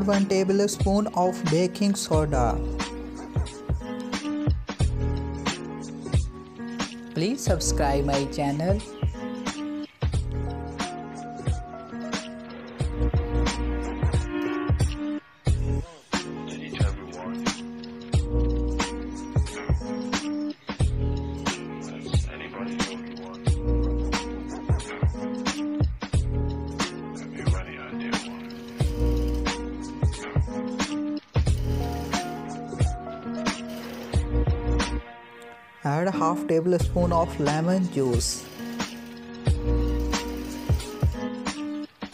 Add 1 tablespoon of baking soda. Please subscribe my channel. Add half tablespoon of lemon juice.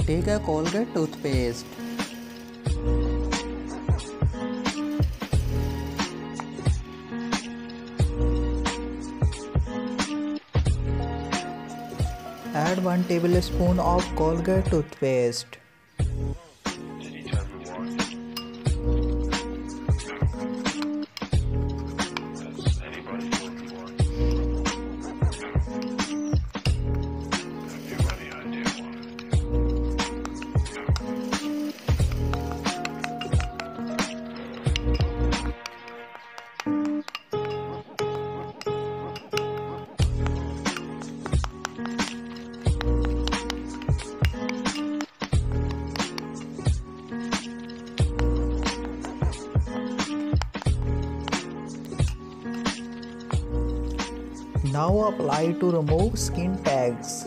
Take a Colgate toothpaste. Add 1 tablespoon of Colgate toothpaste. Now apply to remove skin tags.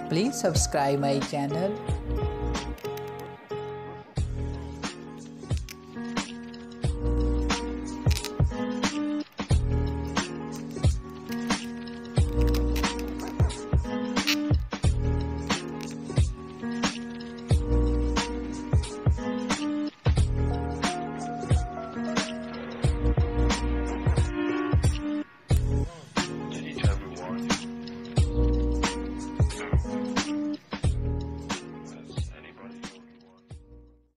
Please subscribe my channel.